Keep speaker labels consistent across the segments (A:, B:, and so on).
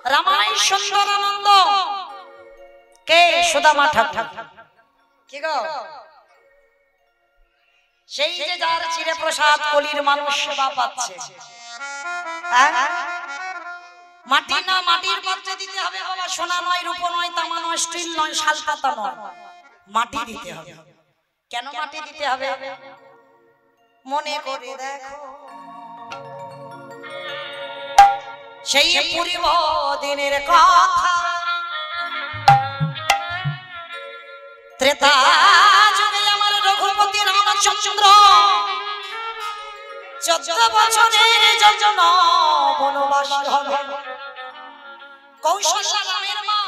A: রামাই সুন্দর আনন্দ কে সুদামা ঠাকুর কি গো সেই যে যার চিরে প্রসাদ কলির মানুষ সেবা পাচ্ছে মাটি না মাটির পাত্রে দিতে হবে বাবা সোনা নয় রূপ নয় তামা নয় স্টিল নয় শালপাতা নয় মাটি দিতে হবে কেন মাটি দিতে হবে মনে করে দেখো সেই পূর্ব দিনের কথা ত্রেতা যুগে আমার রঘুপতি রামচন্দ্র 14 বছরের যজন বনবাস হলো কৌশল্যা রামের মা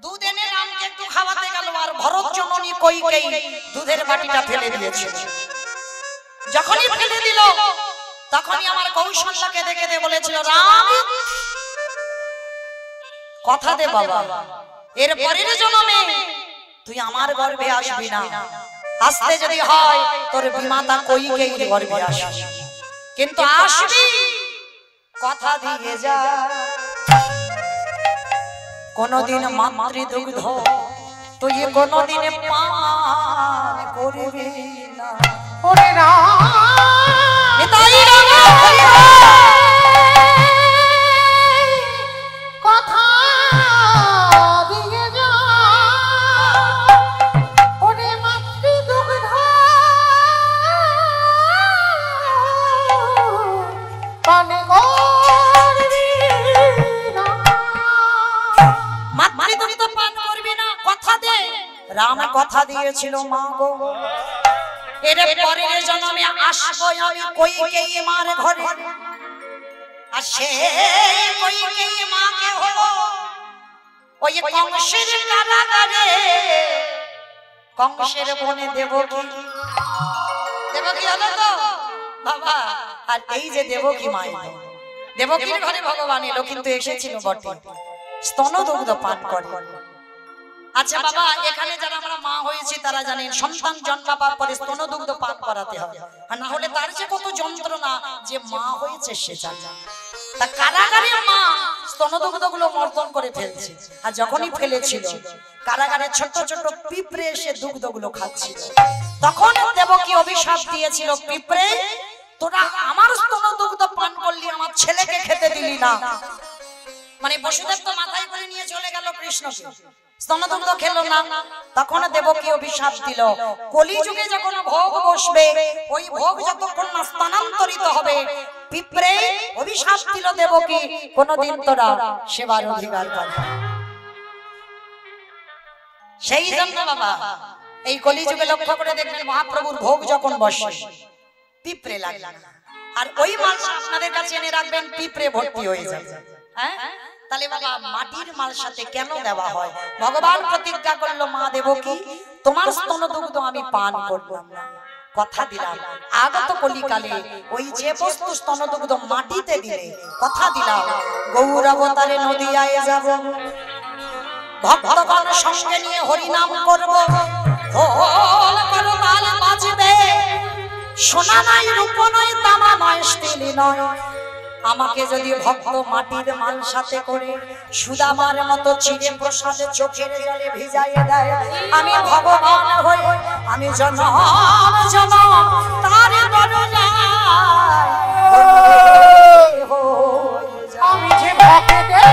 A: দুধ এনে রামকে একটু খাওয়াতে গেল আর ভরত জননী কইকেই দুধের বাটিটা ফেলে দিয়েছে যখনই ফেলে দিল তখনই আমার কৌশল্যাকে দেখে বলেছিল রাম কথা দে বাবা এর পরের জন্মে তুই আমার গর্ভে আসবি না আসতে যদি হয় তোর বিমাতা কইকেই গর্ভে আসবি কিন্তু আসবি কথা দিয়ে যা কোনদিন মাতৃদুগ্ধ তুই কোনদিন পান করবি না ওরে রাম নিতাই রাম কথা দিয়ে যা ওরে মাতৃদুগ্ধ পান করবি না মাতৃদুগ্ধ পান করবি না কথা দে রাম কথা দিয়েছিল মা গো এর পরের জন্মে আসবো আমি কইকেই মার ঘরে আর সেই কইকেই মাকে হলো ওই কংসের কারাগারে কংসের বনে দেবকী হলো তো বাবা আর এই যে দেবকী মায়ের দেবকীর ঘরে ভগবান এলো কিন্তু এসেছিল বটে স্তনদুগ্ধ পান করে আচ্ছা বাবা এখানে যারা আমরা মা হয়েছি তারা জানেন সন্তান জন্মাবার পরে স্তনদুগ্ধ পান করাতে হবে আর না হলে তার যে কত যন্ত্রণা যে মা হয়েছে সে জানে তা কারাগারে মা স্তনদুগ্ধগুলো মর্দন করে ফেলছে আর যখনই ফেলেছিল কারাগারে ছোট ছোট পিঁপড়ে এসে দুগ্ধগুলো খাচ্ছিল তখন দেবকী অভিশাপ দিয়েছিল পিঁপড়ে তোরা আমার স্তনদুগ্ধ পান করলি আমার ছেলেকে খেতে দিলি না মানে বসুদেব তো মাথায় করে নিয়ে চলে গেল কৃষ্ণকে স্তনদুগ্ধ খেলো না তখন দেবকী অভিশাপ দিল কলিযুগে যখন ভোগ বসবে ওই ভোগ যতক্ষণ না স্থানান্তরিত হবে পিঁপড়ে অভিশাপ দিল দেবকী কোনদিন তোরা সেবার অধিকার পাবি সেই জন্য বাবা এই কলিযুগে লক্ষ্য করে দেখবেন মহাপ্রভুর ভোগ যখন বসে পিঁপড়ে লাগে আর ওই মাংস আপনাদের কাছে এনে রাখবেন পিঁপড়ে ভর্তি হয়ে যাবে হ্যাঁ তাহলে বাবা মাটির মাল সাথে কেন দেওয়া হয় ভগবান প্রতিজ্ঞা করলো মা দেবকী তোমার স্তনদুগ্ধ আমি পান করলাম না কথা দিলাম আগত কলিকালে ওই যে বস্তু স্তনদুগ্ধ মাটিতে দিলে কথা দিলাম গৌর অবতারে নদিয়ায় যাব ভক্তগণ সঙ্গে নিয়ে হরি নাম করব ঢোল করতাল বাজবে সোনা নাই রূপ নয় তামা নয় স্টিল নয় আমাকে যদি ভক্ত মাটির মাল সাথে করে সুদামার মতো চিরে প্রসাদে চোখের জলে ভিজাইয়ে দেয় আমি ভগবান হই আমি জনম জনম তার বড়লাই আমি যে ভক্তে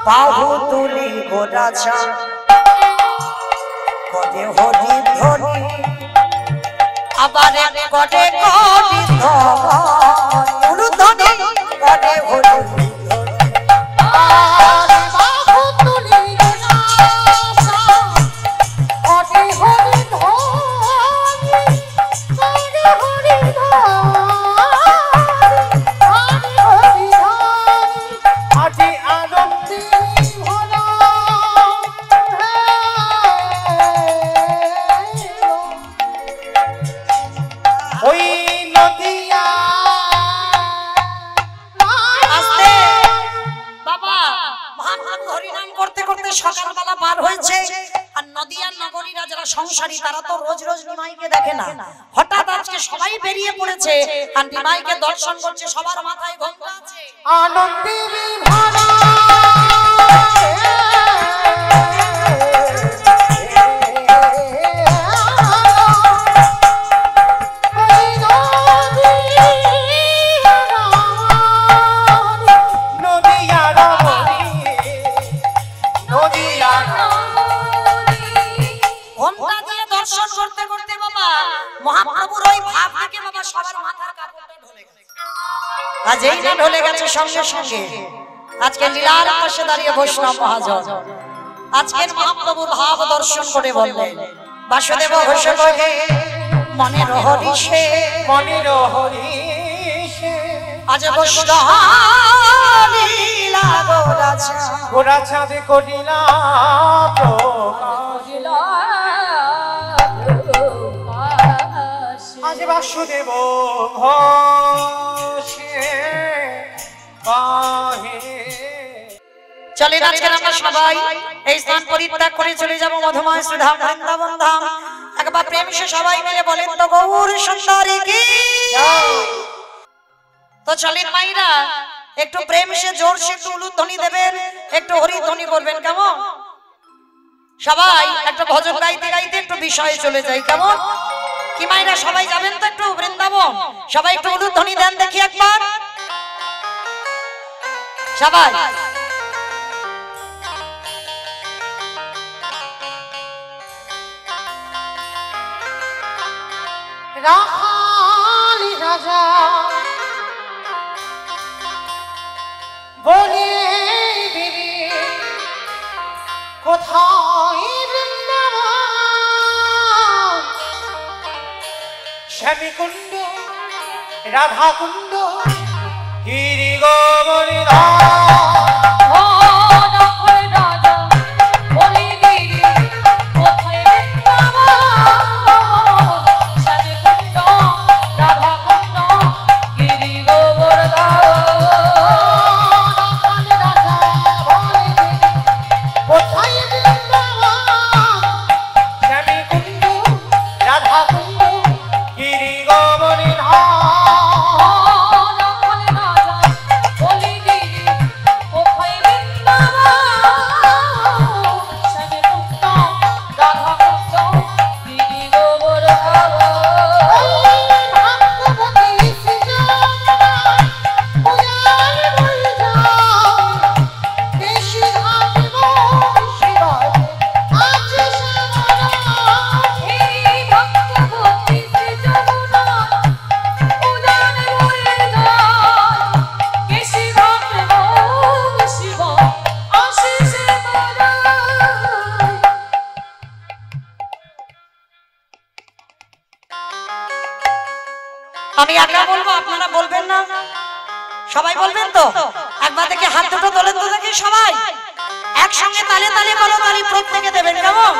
A: বাহু তুলি গোরাছা কদে হরি ধরি আবার কদে করি ধরি কদে হরি বাহু তুলি গোরাছা কদে হরি ধরি কদে হরি অনুসারী তারা তো রোজ রোজ নিমাইকে দেখে না, হঠাৎ আজকে সবাই বেরিয়ে পড়েছে আর নিমাইকে দর্শন করছে, সবার মাথায় গঙ্গা আছে,
B: আনন্দে ভরা
A: মহাপ্রভুর ওই ভাব থেকে বাবা সবার মাথার কাপড়টা ঢলে গেছে। আজ এই যে ঢলে গেছে সঙ্গে সঙ্গে আজকে লীলার পাশে দাঁড়িয়ে বৈষ্ণব মহাজন আজকের মহাপ্রভুর ভাব দর্শন করে বললেন, বাসুদেব ঘোষে কহে মনের হরিষে
B: মনের হরিষে
A: আজ বৈষ্ণব লীলা
B: গোরা চাঁদে করিলা আজ বাসুদেব ঘোষে বাহে।
A: চলেন আজকে আমরা সবাই এই স্থান পরিত্যাগ করে চলে যাব মধুময় শ্রীধাম বৃন্দাবন ধাম। একবার প্রেম সে সবাই মিলে বলেন তো গৌর সুন্দরী কি। তো চলেন মাইরা একটু প্রেম সে জোরসে একটু উলুধ্বনি দেবেন, একটু হরিধ্বনি করবেন, কেমন? সবাই একটা ভজন গাইতে গাইতে একটু বিষয়ে চলে যাই, কেমন কি মাইরা? সবাই যাবেন তো একটু বৃন্দাবন, সবাই একটু উলুধ্বনি দেন দেখি একবার সবাই।
B: রাখালি রাজা বলে দিবি কোথায় বৃন্দাবন, শ্যামী কুণ্ড রাধা কুণ্ড গিরি গোবর্ধন।
A: আমি একা বলবো, আপনারা বলবেন না? সবাই বলবেন তো? একবার দেখে হাত দুটো তোলেন তো দেখি সবাই, একসঙ্গে তালে তালে বলো, তালি প্রত্যেকে দেবেন, কেমন?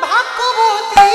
B: ভাগ্যবতী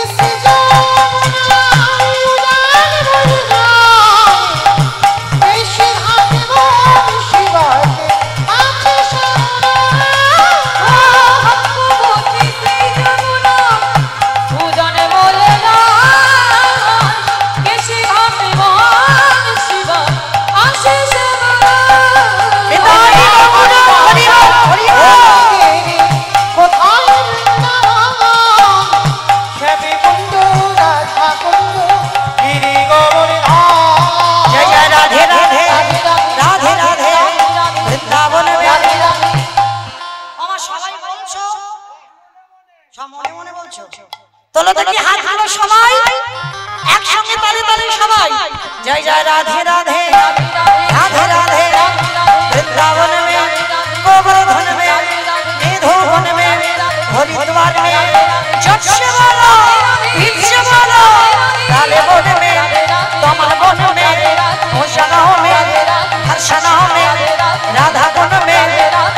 A: তোলো দেখি হাতগুলো সবাই একসঙ্গে তালে তালে সবাই, জয় জয় রাধে রাধে রাধে রাধে বৃন্দাবন মে গোবর্ধন মে নিধুবন মে হরিদ্বার মে যশে বলো ইচ্ছে বলো তালে বন মে তোমার বন মে হোসনা মে হর্ষনা মে রাধা গুণ মে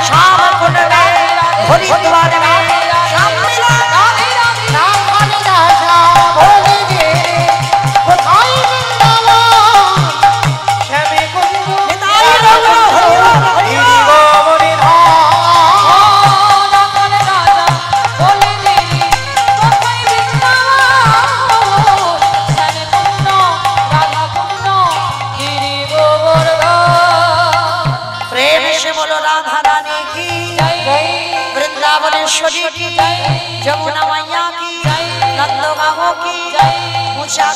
A: শ্যাম গুণ মে হরিদ্বার মে শ্যাম মিলা सरस्वती की जमुना मैया की नंदगांव की ऊंचा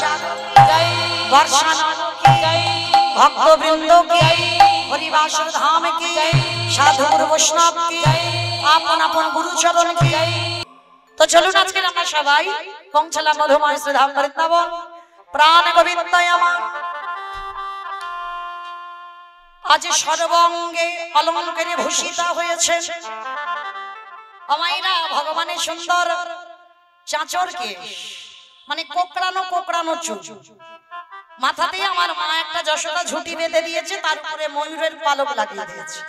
A: वर्षा की भक्त वृंदों की हरिवासर धाम की साधु गुरु वैष्णव की आपन आपन गुरुचरण की। तो चलুন আজকে আমরা সবাই পৌঁছলাম মধুময় শ্রীধাম বৃন্দাবন প্রাণ গোবিন্দ আমার। আজ সর্বাঙ্গে অলঙ্কারে ভূষিতা হয়েছে আমাইরা ভগবানের সুন্দর চাঁচর কেশ, মানে কোকড়ানো কোকড়ানো চুল। মাথাতে আমার মা একটা যশোদা ঝুঁটি বেঁধে দিয়েছে, তার উপরে ময়ূরের পালক লাগিয়ে দিয়েছে।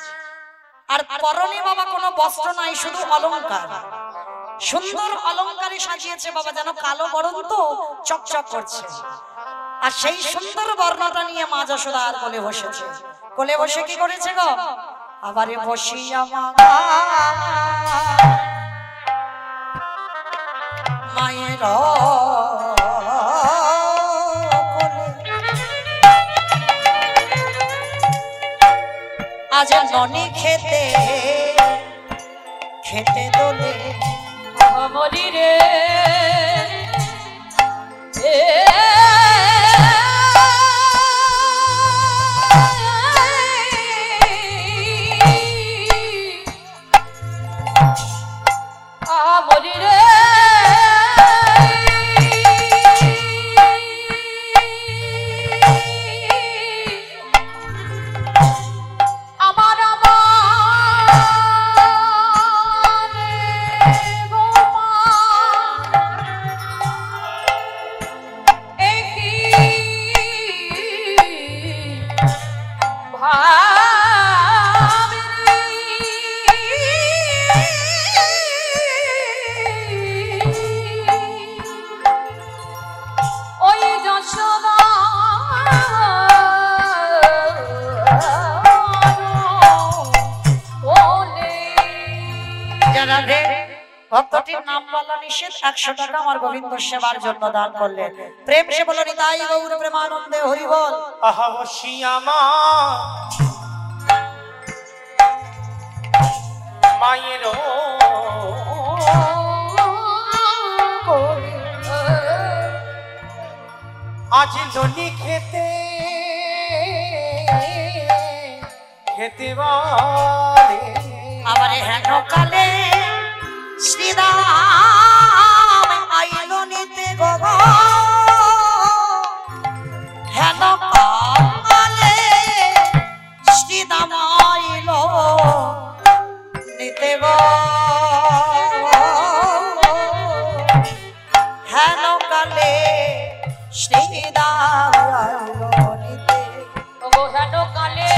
A: আর পরনে বাবা কোনো বস্ত্র নাই, শুধু অলংকার, সুন্দর অলংকারে সাজিয়েছে বাবা, যেন কালো বরণ তো চকচক করছে। আর সেই সুন্দর বর্ণটা নিয়ে মা যশোদা আর কোলে বসেছে। কোলে বসে কি করেছে গো? আবারে বসিয়া মায়ের আজ ননি খেতে খেতে দোলে
C: মরি রে মরি রে
A: ভক্তটির নাম বলা নিষেধ। 100 টাকা আমার গোবিন্দ সেবার জন্য দান করলেন। প্রেম সে বলো নিতাই গৌর প্রেমানন্দে হরি বল।
B: আহা বসিয়া মা মায়ের আজ ননি খেতে খেতে বারে
A: আবারে হেন কালে শ্রীরাম আইল নিতে গগা হেন কালে শ্রীরাম আইল নিতে গো হেন কালে শ্রীরাম আইল নিতে
C: ও হেন কালে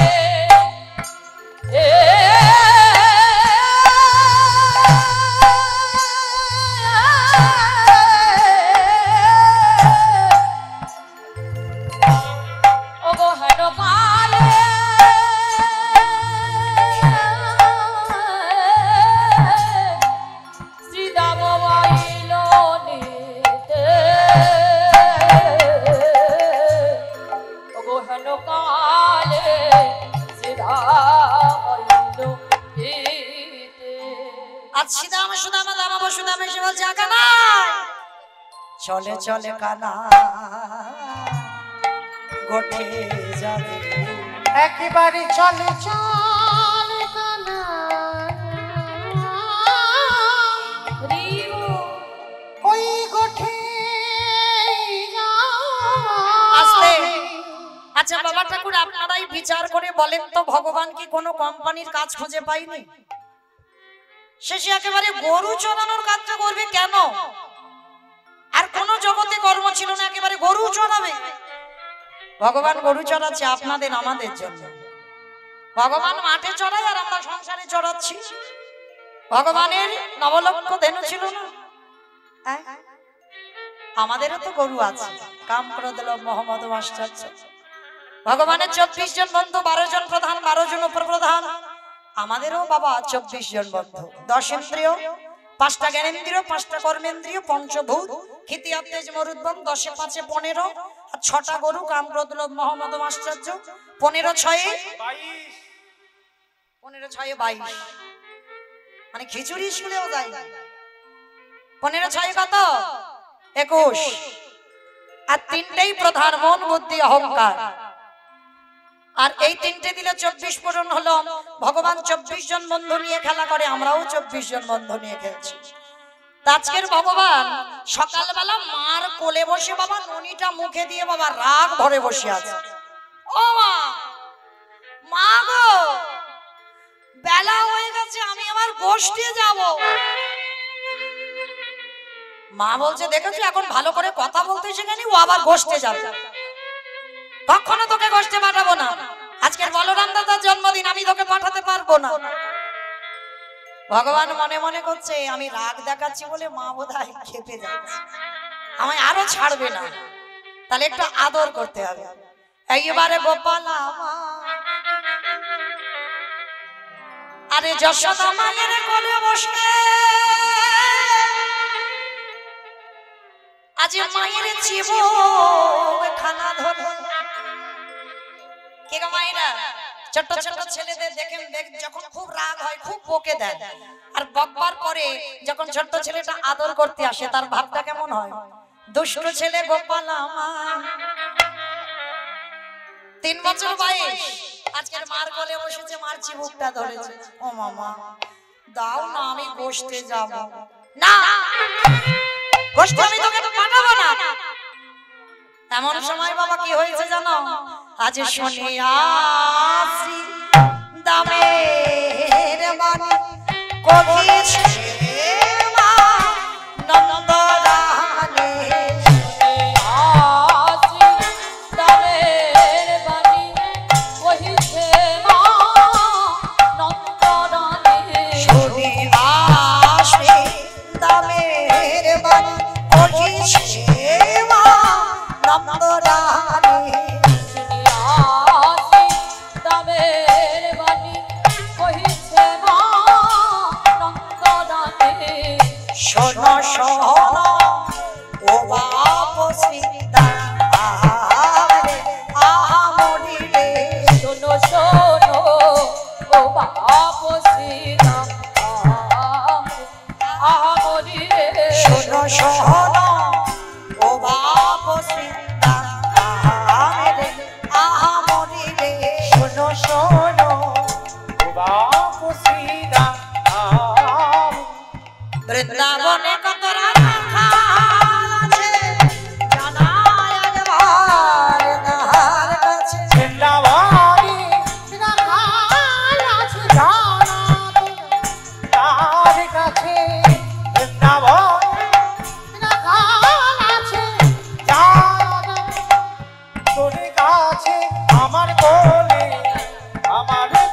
A: চলে চলে কানা গোঠে যাবে
B: একেবারে চলে চলে কানা ওই গোঠে
A: আসতে। আচ্ছা বাবা ঠাকুর, আপনারাই বিচার করে বলেন তো, ভগবান কি কোনো কোম্পানির কাজ খুঁজে পাইনি? শেষে একেবারে গরু চড়ানোর কাজটা করবে কেন? আর কোন জগতে কর্ম ছিল না, একেবারে গরু চড়াবে। ভগবান গরু চড়াচ্ছে আপনাদের আমাদের জন্য। ভগবান মাঠে চড়ায় আর আমরা সংসারে চড়াচ্ছি। ভগবানের নবলক্ষ ধেনু ছিল না? আমাদেরও তো গরু আছে। কাম করে দিল মোহাম্মদ আশ্চর্য। ভগবানের 24 জন বন্ধু, 12 জন প্রধান, 12 জন উপপ্রধান। আমাদেরও বাবা 24 জন বন্ধু। 10 ইন্দ্রিয়, 5টা জ্ঞানেন্দ্রিয়, 5টা কর্মেন্দ্রিয়, পঞ্চভূত, ক্ষিতি তেজ মরুদ্গম, 10 5 15, আর 6টা গরু, কাম ক্রোধ লোভ মোহ মদ আশ্চর্য। 15 6 22। মানে খিচুড়ি স্কুলেও যায় না। 15 কত 21 আর তিনটেই প্রধান মন বুদ্ধি অহংকার। আর এই তিনটে দিলে 24 পূরণ হলো। ভগবান 24 জন বন্ধু নিয়ে খেলা করে, আমরাও 24 জন বন্ধু নিয়ে খেলছি। আজকের ভগবান সকালবেলা মার কোলে বসে বাবা ননিটা মুখে দিয়ে বাবা রাগ ভরে বসে আছে। ও মা, মা গো বেলা হয়ে গেছে, আমি আমার গোষ্ঠে যাব। মা বলছে দেখেছো এখন ভালো করে কথা বলতে শেখেনি, ও আবার গোষ্ঠে যাবে। কখনো তোকে গোষ্ঠে পাঠাবো না, আজকের বলরাম দাদার জন্মদিন, আমি তোকে পাঠাতে পারবো না। ভগবান মনে মনে করছে আমি রাগ দেখাচ্ছি বলে মা বোধহয় খেপে যাচ্ছে, আমায় আরো ছাড়বে না, তাহলে একটু আদর করতে হবে। এইবারে গোপাল আরে যশোদা মায়ের কোলে বসে আজ মায়ের জীবন খানা ধরে। কে গো মায়েরা, ছোট ছোট ছেলেদের দেখেন যখন খুব রাগ হয় খুব বকে দেন, আর বকবার পরে যখন ছোট ছেলেটা আদর করতে আসে তার ভাবটা কেমন হয়? দুষ্ট ছেলে গোপাল আমার 3 বছর বয়স, আজকের মার কোলে বসেছে, মার চিবুকটা ধরেছে। ও মামা দাও না, আমি গোষ্ঠে যাব না, গোষ্ঠে আমি তোকে তো পাঠাবো না। এমন সময় বাবা কি হয়েছে জানো? আজ শুনে আসি দামের বাণী কহিছে মা নন্দ রানী।
C: আসি দামের বাণী কহিছে মা নন্দ রানী।
A: শুনে আসি দামের বাণী কহিছে মা নন্দ রানী।
C: আসি দামের বাণী কহিছে মা নন্দ রানী।
A: শোনো শোনো ও বাপ সীতা রে আমরি রে।
C: শোনো শোনো ও বাপ সীতা আমরি রে।
A: শোনো শোনো ও বাপ সীতা রে আমরি রে। শোনো শোনো
B: বাপ শ্রীরা
A: বৃন্দাবনে কত রাখা আছে জানাই একবার তাহার কাছে।
B: বৃন্দাবনে রাখাল আছে জানা তার কাছে। বৃন্দাবনে রাখাল আছে জানা তোর কাছে। আমার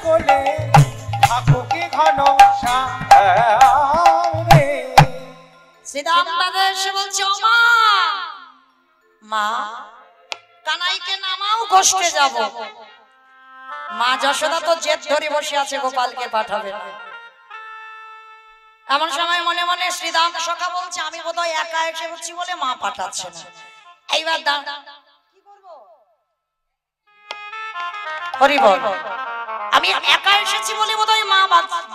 B: কোলে থাকুকি ঘন রে।
A: শ্রীরাম দাদা এসে বলছে ও মা, মা কানাইকে নামাও গোষ্ঠে যাব। মা যশোদা তো জেদ ধরে বসে আছে গোপালকে পাঠাবে না। এমন সময় মনে মনে শ্রীরাম সখা বলছে আমি বোধহয় একা এসে বলছি বলে মা পাঠাচ্ছে না। এইবার কি করব? হরি বল, আমি একা এসেছি বলে বোধহয় মা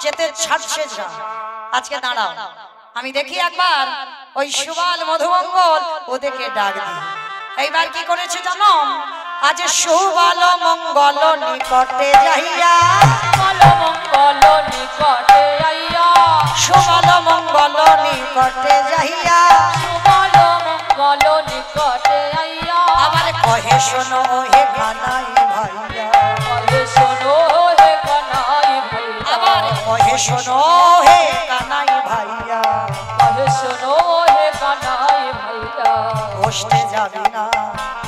A: যেতে ছাড়ছে না। আজকে দাঁড়াও, আমি দেখি একবার ওই সুবাল মধুমঙ্গল ওদেরকে ডাক দিই। এইবার কি করেছে জানো? আজ সুবাল মঙ্গল নিকটে যাইয়া,
C: মঙ্গল নিকটে আইয়া।
A: সুবাল মঙ্গল নিকটে যাইয়া
C: সুবল মঙ্গল নিকটে আইয়া।
A: আবার কহে শোনো হে কানাই ভাইয়া।
C: কহে শোনো হে কানাই ভাইয়া।
A: আবার কহে শোনো হে কানাই ভাইয়া।
C: কহে শোনো হে কানাই ভাইয়া।
A: গোষ্ঠে যাবি না,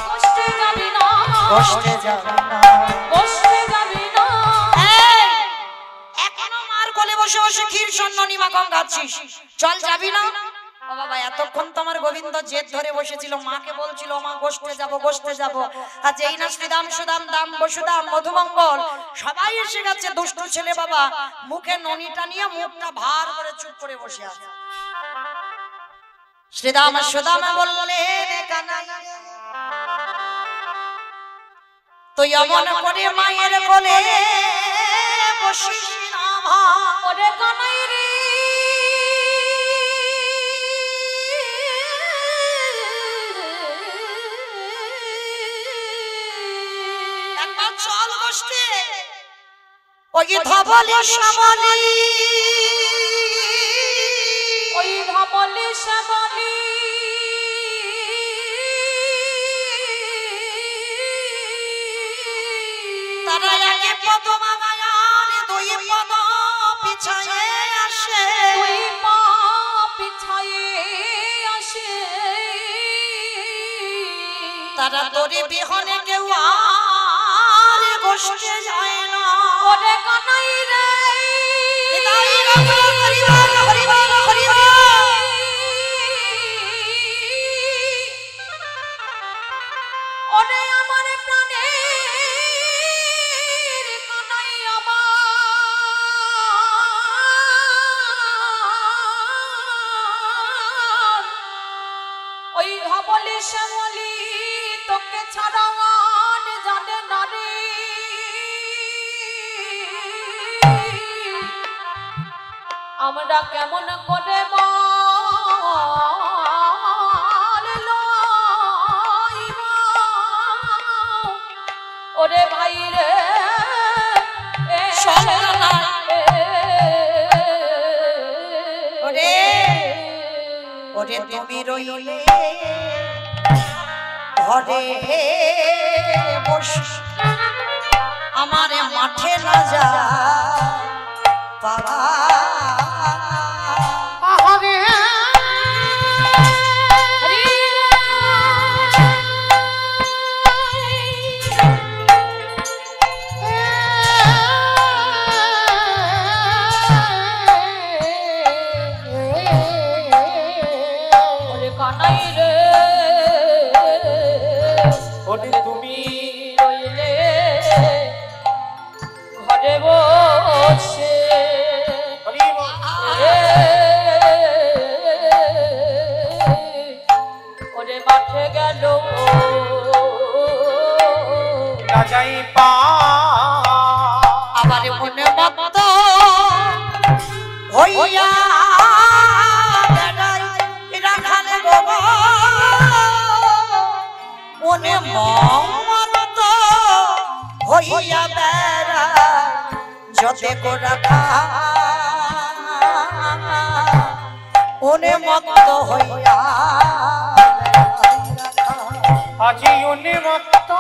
C: কষ্টে যাবি না,
A: গোষ্ঠে যাবি না।
C: কষ্টে যাবি না।
A: এই, এখনো মার কোলে বসে বসে ক্ষীর সন্ন নিমাকম গাচ্ছিস, চল যাবি না? ও বাবা এতক্ষণ তো আমার গোবিন্দ জেদ ধরে বসেছিল, মাকে বলছিল মা গোষ্ঠে যাব গোষ্ঠে যাব। আর যেই না শ্রীদাম সুদাম দাম বসুদাম মধুমঙ্গল সবাই এসে গেছে, দুষ্ট ছেলে বাবা মুখে ননিটা নিয়ে মুখটা ভার করে চুপ করে বসে আছে। শ্রীদাম সুদাম বললেন কানাই তুই এমন করে মায়ের কোলে বসিস না ভাই।
C: ওরে কানাই রে
A: কষ্টে ওই ধবলি শ্যামলি
C: ওই ধবলি শ্যামলি
A: তারা একে পদ মাগায়ার দুই পদ পিছায়ে আসে
C: দুই পা পিছায়ে আসে
A: তারা তোরে বিহনে কেউ আর গোষ্ঠে যায় না
C: ওরে কানাই রে
A: নিতাই রাখো হরিবল হরিবল হরিবল
C: ওরে আমার প্রাণের কানাই আমার ওই ধবলি শ্যামলি তোকে ছাড়া আর জানে না রে আমরা কেমন করে বল লইব ওরে ভাই রে
A: ওরে ওরে তুমি রইলে ঘরে বসে আমারে মাঠে না যা বাবা
B: আহারে
C: ওরে কানাই রে
B: ওরে তুমি
C: রইলে ঘরে বসে
B: হরিবল
C: ওরে মাঠে গেল
B: না যাই পা
A: আবার মনে মত হইয়া বেড়াই রাখালে বাবা মনে মত হইয়া বেড়া যতে কো রাখা মনে মত হইয়া
B: আজি উন্মত্ত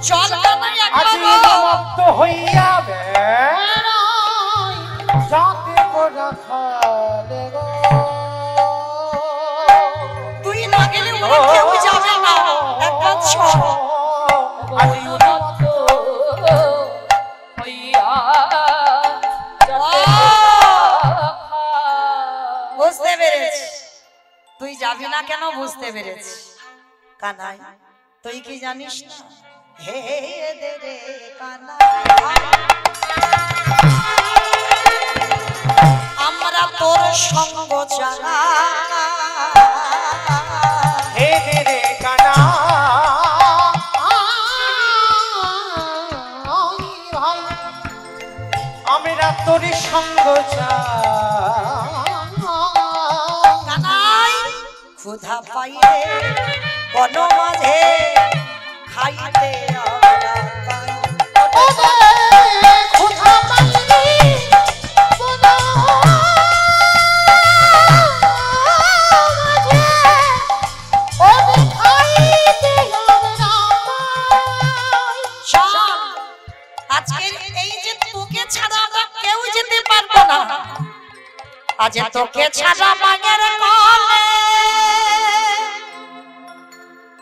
A: চল কানাই
B: আজি
A: একবার
B: উন্মত্ত হইয়া বেড়াই যাতে কোরা খালে গো
A: তুই না গেলে ওরা কেউ যাবে না একবার চল
B: আজি উন্মত্ত
C: হইয়া
A: বুঝতে পেরেছি তুই যাবি না কেন বুঝতে পেরেছি কানাই তুই কি জানিস না হে দে রে কানাই আমরা তোর সঙ্গ চালা
B: হে রে কানা আমরা তোর সঙ্গ
A: কানাই ক্ষুধা পাইলে বন মাঝে খাইতে আমরা পাই চল, আজকের এই যে তোকে ছাড়া আমরা কেউ যেতে পারবো না আজ তোকে ছাড়া মায়ের কোলে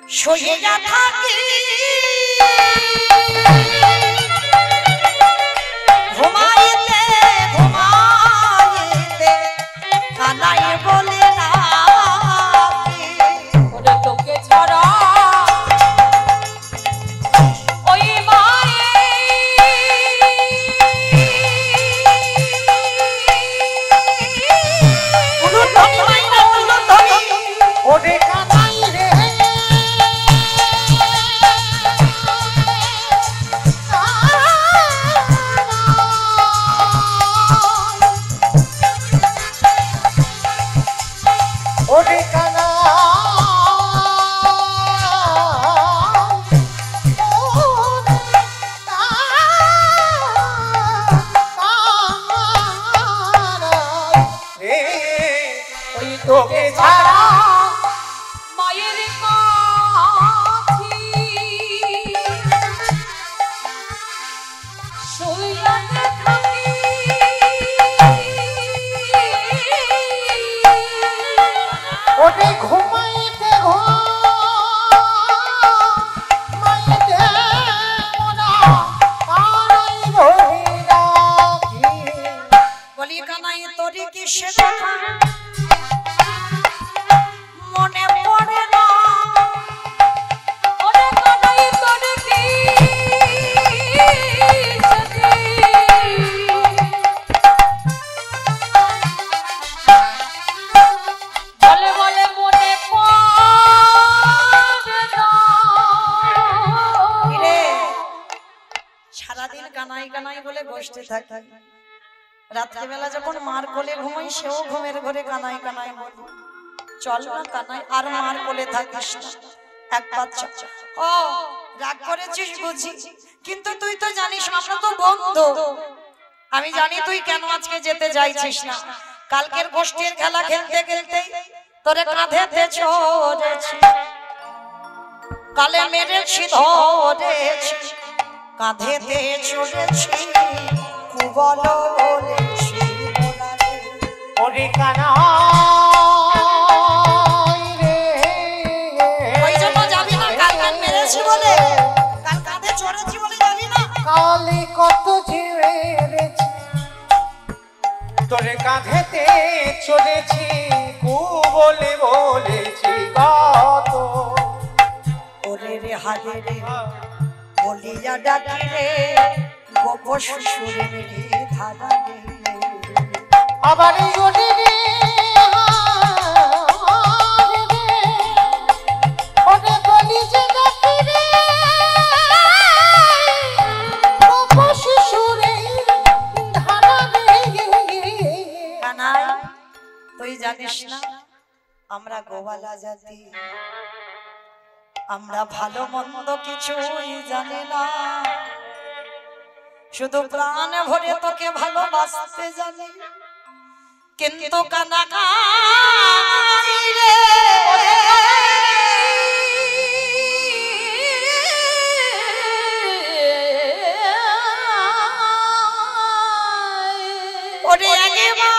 A: শুয়ে থাকি ঘুমাইতে ঘুমাইতে কানাই বলে না
C: ওরে তোকে ছাড়া ওই মায়ে
B: ওরে কানাই রে তোকে ছাড়া
C: মায়ের কাছে শুইয়াতে থাকি
B: ওরে ঘুমাইতে ঘুমাইতে মোরা তারাই ধরি রাখি।
A: বলি কানাই তোরে কি সে কথা মনে পড়ে না
C: ওরে কানাই তোরে কি বলে বলে মনে পড়ে না
A: কিরে সারাদিন কানাই কানাই বলে বসতে থাকি রাত্রিবেলা যখন মার কোলে ঘুমাই সেও ঘুমের ঘরে কানাই কানাই বলি চল না কানাই আর মার কোলে থাকিস না এক বাচ্চা ও রাগ করেছিস বুঝি কিন্তু তুই তো জানিস আমরা তো বন্ধু আমি জানি তুই কেন আজকে যেতে চাইছিস না কালকের গোষ্ঠীর খেলা খেলতে খেলতে তোরে কাঁধেতে চড়েছি কালে মেরেছি ধরেছি কাঁধেতে চড়েছি কুবল বলেছি
B: ওরে কানাই রে
A: ওই জন্য যাবি না কাল কান মেরেছি বলে কাল কাঁধে চড়েছি বলে যাবি না
B: কালে কত ঝেড়েছি তোরে কাঁধেতে চলেছি কু বলে বলেছি কত
A: ওরে রে হারে রে বলিয়া ডাকি রে গোপ শ্বশুরে রে ধারা রে
B: আবার ওরে রে ওরে বলি যে ডাকি রে গোপ শিশুরে ধারা রে
A: কানাই তুই জানিস না আমরা গোয়ালা জাতি আমরা ভালো মন্দ কিছুই জানি না শুধু প্রাণ ভরে তোকে ভালোবাসতে জানি কিন্তু কানাই রে ওরে একবার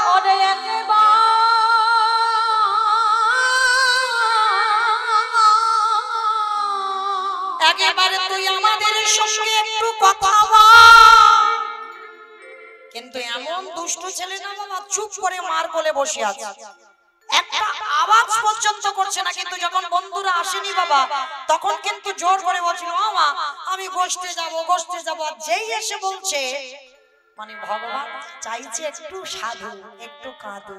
C: ওরে একবার
A: একেবারে তুই আমাদের সঙ্গে একটু কথা বল কিন্তু এমন দুষ্ট ছেলে না বাবা চুপ করে মার কোলে বসে আছে একটা আওয়াজ পর্যন্ত করছে না কিন্তু যখন বন্ধুরা আসেনি বাবা তখন কিন্তু জোর করে বলছিল মামা আমি গোষ্ঠে যাব আর যেই এসে বলছে মানে ভগবান চাইছে একটু সাধু একটু কাঁদু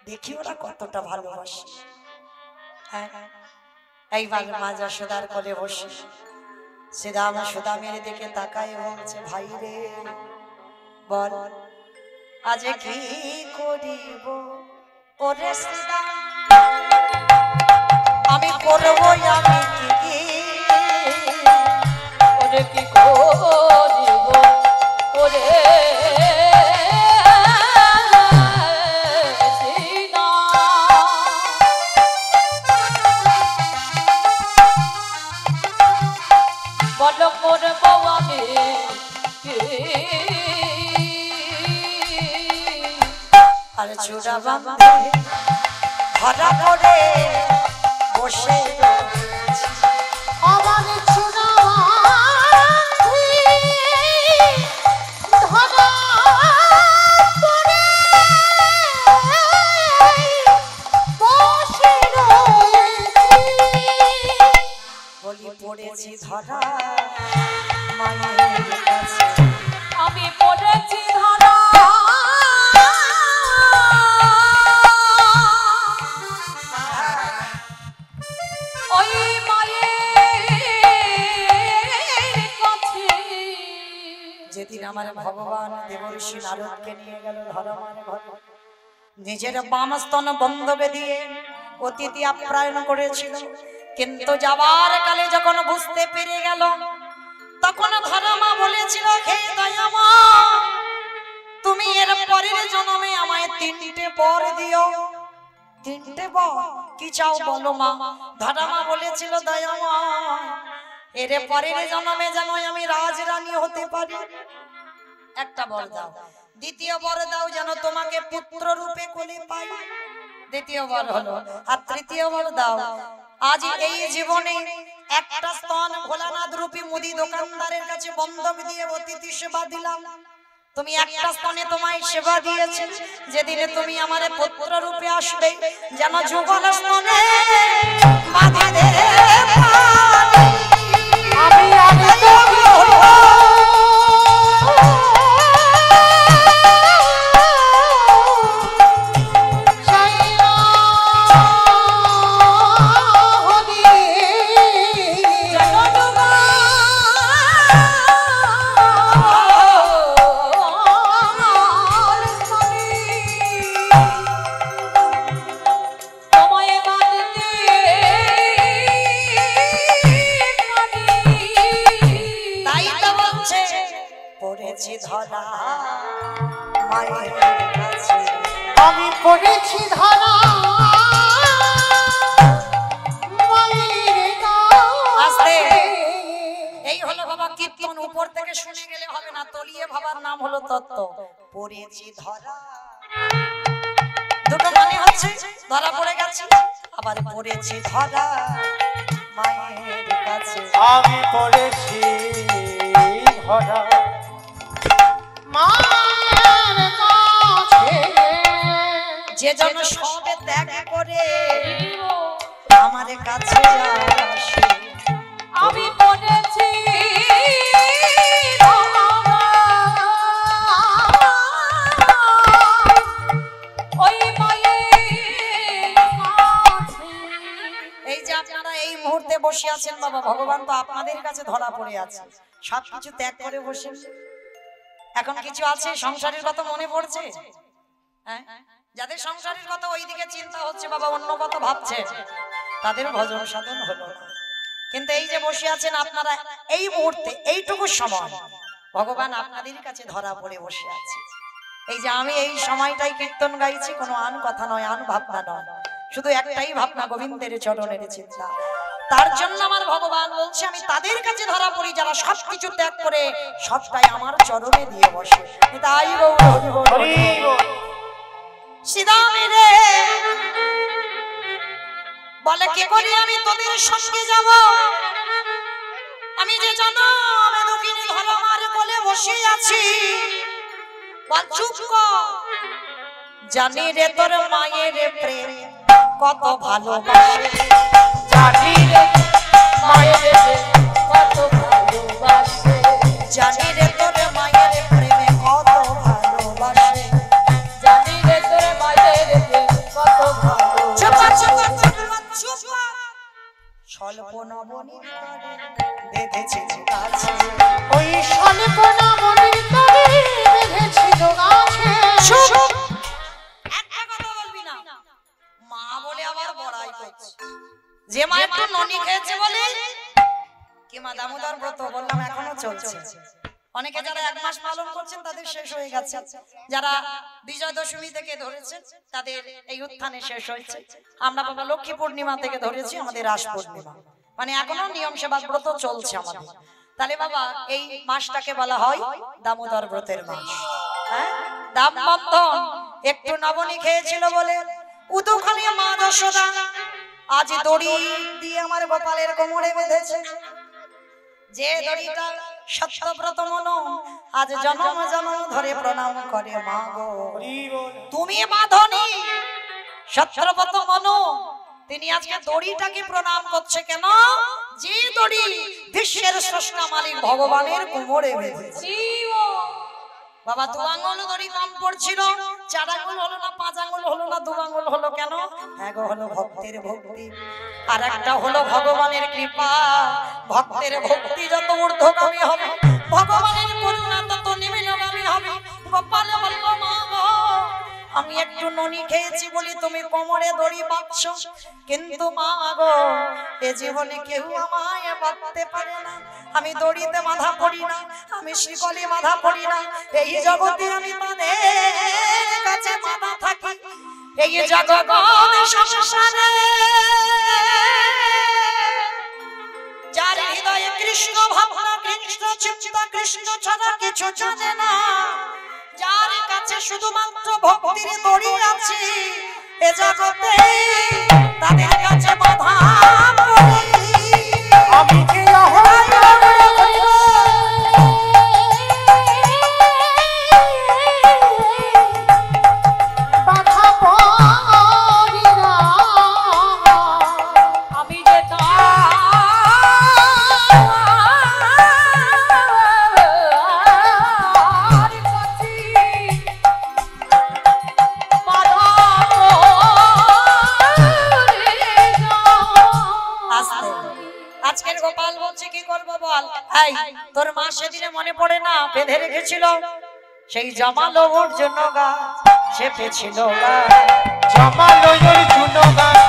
A: দেখি ওরা কতটা ভালোবাসে হ্যাঁ এইবার মা যশোদার কোলে বসে শ্রীরাম সুদামের দিকে তাকায় বলছে ভাই রে বল আজ কি করিব ওরে শ্রীরাম আমি করবো আমি কি
C: ওরে কি করিব ওরে সীতা বল করব আমি কি
A: আর চূড়া বাঁধে ধরা করে বসে রয়েছি।
B: আমার ছোড়া ধরা পড়ে বসে রয়েছি।
A: বলি পড়েছি ধরা মায়ের কাছে
C: আমি পড়েছি ধরা ওই মায়ের কাছে
A: যেদিন আমার ভগবান দেবর্ষি নারদকে নিয়ে গেল ধর্মার ঘর নিজের বাম স্তন বন্ধকে দিয়ে অতিথি আপ্যায়ন করেছিল কিন্তু যাবার কালে যখন বুঝতে পেরে গেল তখন ধর্মা বলেছিল হে দয়ামা পরের জন্মে আমায় 3টে বর দিও। 3টে বর কি চাও বলো মা? ধারামা বলেছিল দয়াময় এর পরের জন্মে যেন আমি রাজরানী হতে পারি, একটা বর দাও। দ্বিতীয় বর দাও যেন তোমাকে পুত্র রূপে কোলে পাই, দ্বিতীয় বর হলো। আর তৃতীয় বর দাও আজ এই জীবনে একটা স্তন ভোলানাথ রূপী মুদি দোকানদারের কাছে বন্ধক দিয়ে অতিথি সেবা দিলাম। তুমি একটা স্তনে তোমায় সেবা দিয়েছি, যেদিনে তুমি আমারে পুত্র রূপে আসবে যেন যুগল স্তনে বাঁধি দে
B: আমি আমি পড়েছি ধরা
A: আস্তে। এই হলো বাবা কীর্তন, উপর থেকে শুনে গেলে হবে না, তলিয়ে ভাবার নাম হলো তত্ত্ব। পড়েছি ধরা, দুটো মানে হচ্ছে ধরা পড়ে গেছে, আবার পড়েছি ধরা মায়ের কাছে।
B: আমি পড়েছি ধরা মায়ের কাছে,
A: যে জন সবে ত্যাগ করে আমার কাছে আসে।
C: আমি পড়েছি ওই মায়ের কাছে।
A: এই যে আপনারা এই মুহূর্তে বসে আছেন বাবা, ভগবান তো আপনাদের কাছে ধরা পড়ে আছে, সবকিছু ত্যাগ করে বসে। এখন কিছু আছে সংসারের কথা মনে পড়ছে, হ্যাঁ? যাদের সংসারের কথা ওইদিকে চিন্তা হচ্ছে বাবা, অন্য কথা ভাবছে, তাদের ভজন সাধন হলো না। কিন্তু এই যে বসে আছেন আপনারা এই মুহূর্তে এইটুকু সময় ভগবান আপনাদের কাছে ধরা পড়ে বসে আছে। এই যে আমি এই সময়টাই কীর্তন গাইছি, কোনো আন কথা নয়, আন ভাবনা নয়, শুধু একটাই ভাবনা, গোবিন্দের চরণের চিন্তা। তার জন্য আমার ভগবান বলছে আমি তাদের কাছে ধরা পড়ি যারা সবকিছু ত্যাগ করে সবটাই আমার চরণে দিয়ে বসে। তাই সীতামে রে বলে কে করি আমি তোদের সঙ্গে যাব, আমি যে জনম দুঃখিনী ধর্মার কোলে বসে আছি। বল চুপ কর, জানি রে তোর মায়ের প্রেম কত ভালোবাসে,
C: জানি রে মায়ের কত ভালোবাসে,
A: জানি রে তোর মায়ের প্রেমে কত ভালোবাসে,
C: জানি রে তোর মায়ের কত ভালোবাসে।
A: স্বল্প নবনীর তরে বেঁধেছে গাছে,
B: ওই স্বল্প নবনীর তরে বেঁধেছিল গাছে।
A: একটা কথা বলবি না, মা বলে আবার বড়াই করছে। যে মা একটু ননি খেয়েছে বলে কি মা দামোদর ব্রত বললাম এখনো চলছে। অনেকে যারা 1 মাস পালন করছেন তাদের শেষ হয়ে গেছে, যারা বিজয় দশমী থেকে ধরেছেন তাদের এই উত্থানে শেষ হয়েছে। আমরা বাবা লক্ষ্মী পূর্ণিমা থেকে ধরেছি আমাদের রাস পূর্ণিমা, মানে এখনো নিয়ম সেবা ব্রত চলছে আমাদের। তাহলে বাবা এই মাসটাকে বলা হয় দামোদর ব্রতের মাস। হ্যাঁ, দাম বন্ধন একটু নবনী খেয়েছিল বলে উদুখানি মা যশোদা আজ দড়ি দিয়ে আমার গোপালের কোমরে বেঁধেছে। যে দড়িটা সত্যব্রত মন আজ জনম জনম ধরে প্রণাম করে মা গো, তুমি বাঁধনি সত্যব্রত মন, তিনি আজকে দড়িটাকে প্রণাম করছে কেন? যে দড়ি বিশ্বের স্রষ্টা মালিক ভগবানের কোমরে বেঁধেছে। বাবা 2 আঙ্গুল দড়ি কম পড়ছিল, 4 আঙ্গুল হলো না, 5 আঙ্গুল হলো না, 2 আঙ্গুল হলো কেন? এক হলো ভক্তের ভক্তি, আর একটা হলো ভগবানের কৃপা। ভক্তের ভক্তি যত ঊর্ধ্বগামী হবে, ভগবানের করুণা তত নিম্নগামী হবে। গোপাল বলল মা গো আমি একটু ননি খেয়েছি বলি তুমি কোমরে দড়ি বাঁধছ, কিন্তু মা গো এ জীবনে কেউ আমায় বাঁধতে পারে না। আমি দড়িতে বাঁধা পড়ি না, আমি শিকলে বাঁধা পড়ি না, এই জগতে আমি তাদের কাছে বাঁধা থাকি। এই জগৎ সংসারে যার হৃদয়ে কৃষ্ণ ভাবনা, কৃষ্ণ চিন্তা, কৃষ্ণ ছাড়া কিছু জানে না, যার কাছে শুধুমাত্র ভক্তির দড়ি আছে, এ জগতে তাদের কাছে বাধা পড়ে।
B: আমি কি বাধা পড়ি না,
C: আমি যে তার কাছে বাধা পড়ে
A: আস্তে। আজকের গোপাল বলছে কি করবো বল। এই তোর মা সেদিনে মনে পড়ে না বেঁধে রেখেছিল সেই জামালোর জন্য গাছ চেপেছিল
B: জমালয়ের জন্য গাছ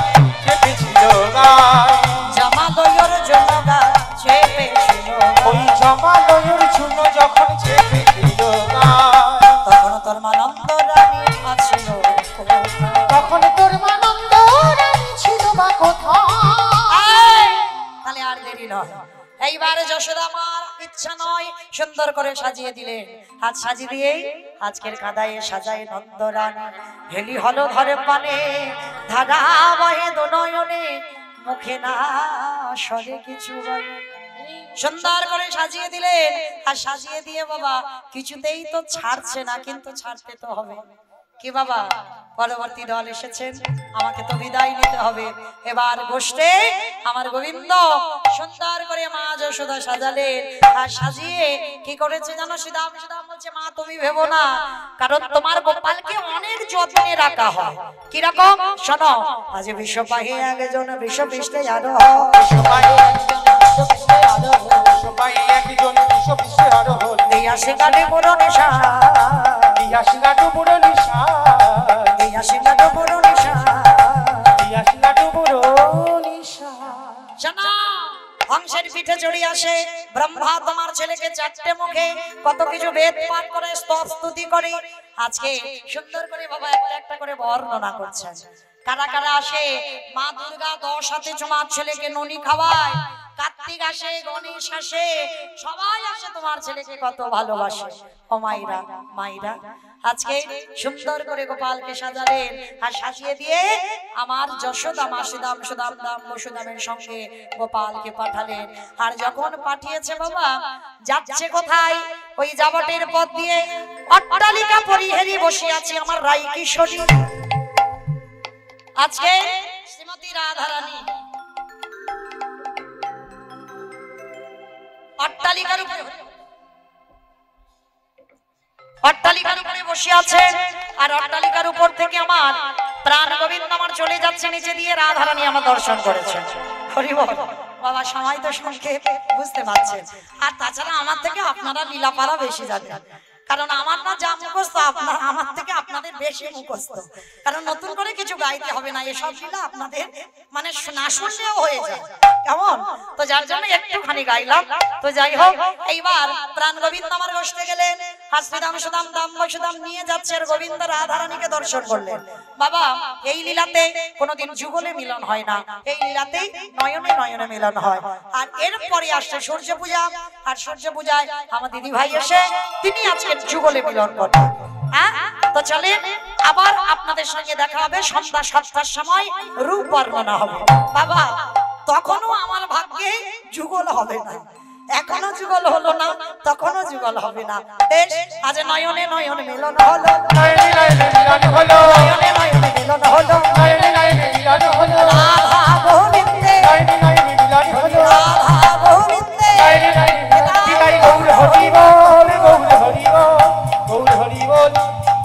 B: চেপেছিল গাছ,
A: জামালোর জন্য গাছ চেপেছিল।
B: ওই জমালয়ের জন্য যখন চেপেছিল গাছ,
A: তখন তোর মা নন্দ রানী আছিল
B: তখন তোর মানন্দ রানী ছিল বা কোথায়।
A: তাহলে আর দেরি নয়, এইবারে যশোদা মার ইচ্ছা নয় সুন্দর করে সাজিয়ে দিলেন। হাত সাজিয়ে দিয়েই আজকের কাদায়ে সাজায় নন্দ রানী, হেলি হলো ধরে পানে ধারা বহে দনয়নে, মুখে না সরে কিছু বলে। সুন্দর করে সাজিয়ে দিলেন, আর সাজিয়ে দিয়ে বাবা কিছুতেই তো ছাড়ছে না, কিন্তু ছাড়তে তো হবে। কি বাবা পরবর্তী দল এসেছেন, আমাকে তো বিদায় নিতে হবে। এবার গোষ্ঠে আমার গোবিন্দ সুন্দর করে মা যশোদা সাজালেন, আর সাজিয়ে কি করেছে জানো? সুদাম সুদাম বলছে মা তুমি ভেবো না, কারণ তোমার গোপালকে অনেক যত্নে রাখা হয়। কি রকম শোনো, আজ বিশ্বপাহে একজন বিশ্বপৃষ্ঠে আরো
B: সবাই সবাই একজন বিশ্ববিশ্বে আরো হল,
A: আসে কাটে বড় নেশা,
B: ইয়াসিনাটু বুড়ো নিশা,
A: আসে কাটে বড় নেশা।
B: ইয়াসিনাটু বুড়ো নিশা।
A: জানা হংসের পিঠে চড়ি আসে ব্রহ্মা তোমার ছেলেকে চারটে মুখে কত কিছু বেদ পাঠ করে স্তব স্তুতি করে। আজকে সুন্দর করে বাবা একটা একটা করে বর্ণনা করছেন। কারা কারা আসে? মা দুর্গা 10 হাতে তোমার ছেলেকে ননি খাওয়ায়, কার্তিক আসে, গণেশ আসে, সবাই আসে তোমার ছেলেকে কত ভালোবাসে। ও মাইরা মাইরা আজকে সুন্দর করে গোপালকে সাজালেন, আর সাজিয়ে দিয়ে আমার যশোদা মা সুদাম সুদাম দাম বসুদামের সঙ্গে গোপালকে পাঠালেন। আর যখন পাঠিয়েছে বাবা, যাচ্ছে কোথায়? ওই যাবটের পথ দিয়ে অট্টালিকা পরিহেরি বসে আছে আমার রাই কিশোরী। আজকে শ্রীমতী রাধারানী অট্টালিকার উপরে বসে আছে, আর অট্টালিকার উপর থেকে আমার প্রাণ গোবিন্দ আমার চলে যাচ্ছে নিচে দিয়ে, রাধারানী আমার দর্শন করেছেন। হরি বল বাবা, সময় তো সংক্ষেপ বুঝতে পারছেন। আর তাছাড়া আমার থেকে আপনারা লীলাপালা বেশি জানেন, কারণ আমার না যা মুখস্থ আপনার আমার থেকে আপনাদের বেশি মুখস্থ, কারণ নতুন করে কিছু গাইতে হবে না, এসব লীলা আপনাদের মানে না শুনলেও হয়ে যায় কেমন। তো যার জন্য একটুখানি গাইলাম। তো যাই হোক, এইবার প্রাণ গোবিন্দ আমার গোষ্ঠে গেলেন, আর শ্রীরাম সুদাম দাম সুদাম নিয়ে যাচ্ছে, আর গোবিন্দ রাধারানীকে দর্শন করলেন। বাবা এই লীলাতে কোনোদিন যুগলে মিলন হয় না, এই লীলাতেই নয়নে নয়নে মিলন হয়। আর এরপরে আসছে সূর্য পূজা, আর সূর্য পূজায় আমার দিদি ভাই এসে তিনি আজকে যুগলে মিলন করবেন। হ্যাঁ, তো চলেন আবার আপনাদের সঙ্গে দেখা হবে সন্ধ্যা 7টার সময়, রূপ বর্ণনা হবে। বাবা তখনও আমার ভাগ্যে যুগল হবে না, এখনো যুগল হলো না, তখনও যুগল হবে না। বেশ, আজ নয়নে নয়নে মিলন হলো,
B: নয়নে নয়নে মিলন হলো,
A: নয়নে নয়নে মিলন হলো,
B: নয়নে নয়নে মিলন হলো,
A: রাধা গোবিন্দে,
B: নয়নে নয়নে মিলন হলো,
A: রাধা গোবিন্দে,
B: নয়নে নয়নে নিতাই গৌর হরি বল, গৌর হরি বল, গৌর হরি বল,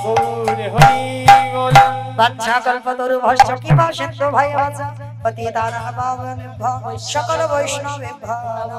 B: গৌর হরি বল।
A: বাচ্চা কল্পতরু ভস্য কিবা সিন্ধু ভাই বাজা পতি তারা পাবন সকল বৈষ্ণবে ভাব।